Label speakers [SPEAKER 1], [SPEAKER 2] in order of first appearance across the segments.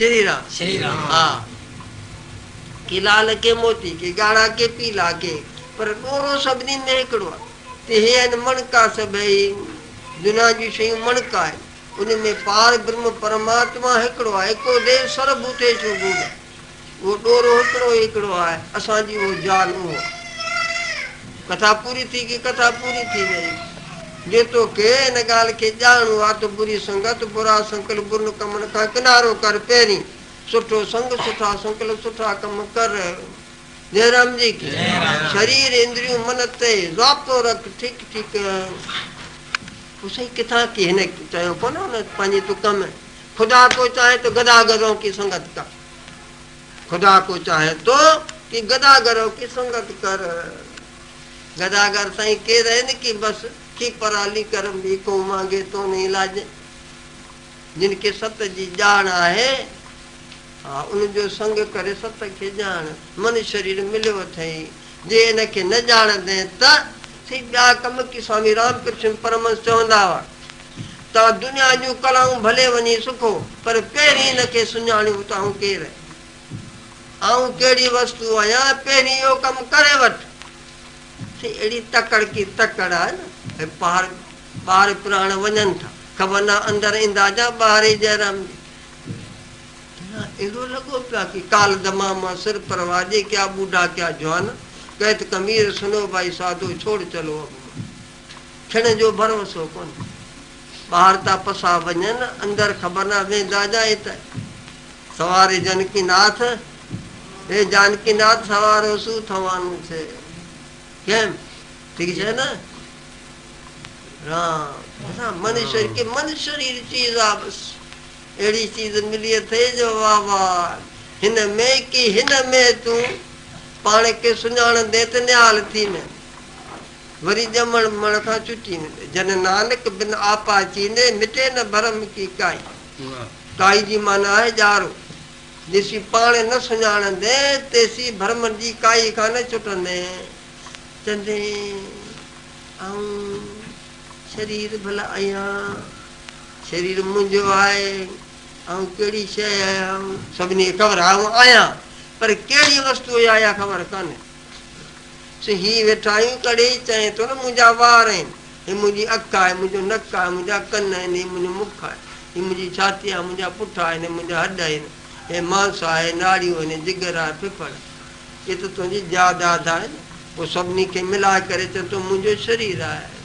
[SPEAKER 1] श्री राम। हाँ, कि लाल के मोती के गाढ़ा के पीला के पर डोरो सभिनी में हिकिड़ो आहे। ते हे आहिनि मणका सभई दुनिया जी शयूं मणका आहिनि, उनमें पार ब्रह्म परमात्मा हिकिड़ो आहे, हिकु देव सर्वभूतेषु गूढ़। वो डोरो हिकिड़ो आहे, असांजी वो जान उहो। कथा पूरी थी की कथा पूरी थी वई। जेतो के इन ॻाल्हि खे ॼाणो आहे त बुरी संगत बुरा संकल्प बुरन कमनि खां किनारो कर, पहिरीं सुठो संग सुठा संकल्प सुठा कम कर। जयराम जी की शरीर इंद्रियों मन ते ज़ाब्तो रख, ठीक ठीक। उसे किथां की हिन चयो कोन हुन पंहिंजी तुक में, खुदा को चाहे तो गदागरों की संगत कर। खुदा को चाहे तो कि गदागरों की संगत कर। गदागर साईं केर आहिनि कि बस की पराली करम भी को मांगे तो नहीं लाजे। जिनके सत जी ॼाण आहे, हा, उनजो संग करे सत खे ॼाण। मन शरीर मिलियो अथई, जे इनखे न ॼाणंदे त सी ॿिया कम की स्वामी रामकृष्ण परमहंस चवंदा हुआ, तव्हां दुनिया जूं कलाऊं भले वञी सिखो, पर पहिरीं हिनखे सुञाणियो त आऊं केरु आहियां, आऊं कहिड़ी वस्तु आहियां, पहिरीं इहो कमु करे वठि। अहिड़ी तकड़ की तकड़ आहे न, ॿार पुराण वञनि था, ख़बर न अंदरि ईंदा जा ॿार ई जयराम जी। अहिड़ो लॻो पिया कि काल दमामा सिर पर वाजे, क्या बूढ़ा क्या जवान, कहत कमीर सुनो भाई साधु छोड़ चलो। थियण जो भरोसो कोन। ॿाहिरि था पसा वञनि, अंदरि ख़बर न वेंदा जा त सवारे जानकी नाथ, हे जानकी नाथ सवारो सू थवान से केम, ठीक है ना। हाँ, मन शरीर चीज आ, बस अहिड़ी चीज मिली थे जो वाह वाह। हिन में कि हिन में तूं पाण खे सुञाणंदे त निहाल थी में, वरी ॼमण मण खां छुटी मिले। जन नानक बिन आपा चींदे मिटे न भरम की काई। काई जी माना आहे ॼारो। जेसी पाण न सुञाणंदे तेसी भरम जी काई खां न छुटंदे। चंदे ऐं शरीर भला आहियां, शरीर मुंहिंजो आहे, ऐं कहिड़ी शइ आहियां सभिनी खे ख़बर आहे आहियां, पर कहिड़ी वस्तु आहियां ख़बर कान्हे। ही वेठा आहियूं कॾहिं चए थो न मुंहिंजा वार आहिनि, ही मुंहिंजी अखि आहे, मुंहिंजो नक आहे, मुंहिंजा कन आहिनि, ही मुंहिंजो मुख आहे, ही मुंहिंजी छाती आहे, मुंहिंजा पुठ आहिनि, मुंहिंजा हॾ आहिनि, हे मांस आहे, नाड़ियूं आहिनि, जिगर आहे, फिफड़। ये त तुंहिंजी जायदाद आहे न। पोइ सभिनी खे मिलाए करे चए थो मुंहिंजो शरीर आहे।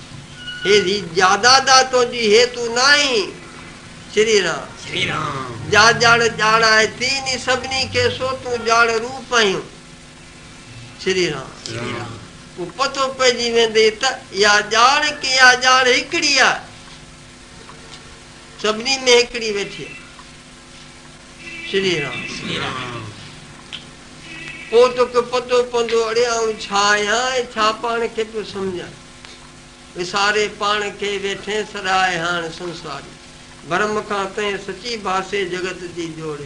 [SPEAKER 1] हे ही जायदाद आहे तुंहिंजी, हे तूं न आहीं। श्री राम। जा ॼाण आहे तीन सभिनी खे, सो तूं ॼाण रूप आहियूं। श्री राम। पोइ पतो पइजी वेंदे त इहा ॼाण की इहा ॼाण हिकिड़ी आहे, सभिनी में हिकिड़ी वेठी आहे। श्री राम। पोइ तोखे पतो पवंदो अड़े आऊं छा आहियां, छा पाण खे पियो सम्झां। विसारे पाण खे वेठे सॾाए हाणे संसारी, भरम खां तंहिं सची भासे जगत जी जोड़।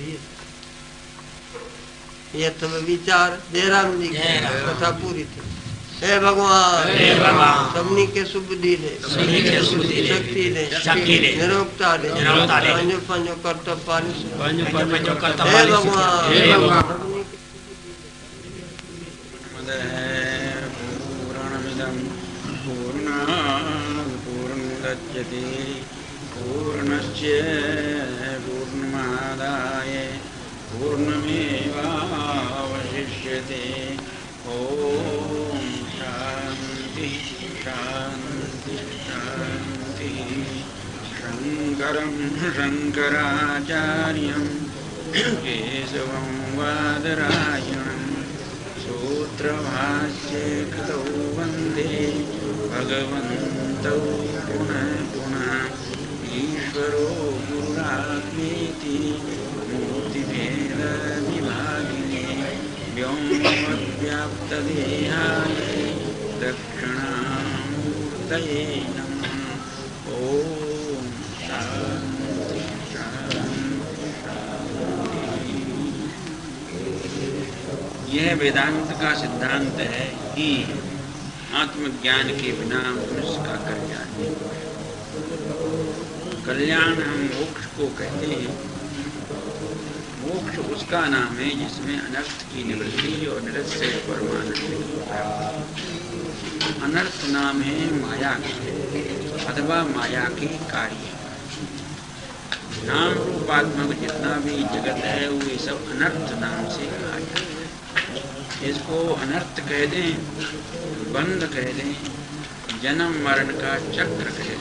[SPEAKER 1] ये अथव वीचार। जयराम जी कथा पूरी थी। हे भगवान सभिनी खे सुबुधी ॾे, शक्ति ॾे, निरोगता ॾे, पंहिंजो पंहिंजो कर्तव्य पालिस। हे भगवान
[SPEAKER 2] पूर्णमिदं पूर्णात् पूर्णमुदच्यते पूर्णस्य पूर्णमादाय पूर्णमेवावशिष्यते। ॐ शान्ति शान्ति शान्ति। शङ्करं शङ्कराचार्यं केशवं वादरायणं सूत्रभाष्ये कृतौ वन्दे भगवन्तौ पुनः पुनः। ईश्वरो गुरुरात्मेति मूर्तिभेदविभागिने व्योमवद्व्याप्तदेहाय दक्षिणामूर्तये नमः। ॐ शान्ति शान्ति शान्ति। यह वेदांत का सिद्धांत है कि आत्मज्ञान के बिना मनुष्य का कल्याण नहीं। कल्याण हम मोक्ष को कहते हैं। उसका नाम है जिसमें अनर्थ की निवृत्ति और निरत से परमानंद की प्राप्ति। अनर्थ नाम है माया का अथवा माया के कार्य। नाम रूपात्मक जितना भी जगत है वो ये सब अनर्थ नाम से कहा जाता है। इसको अनर्थ कह दें, बंध कह दें, जन्म मरण का चक्र कह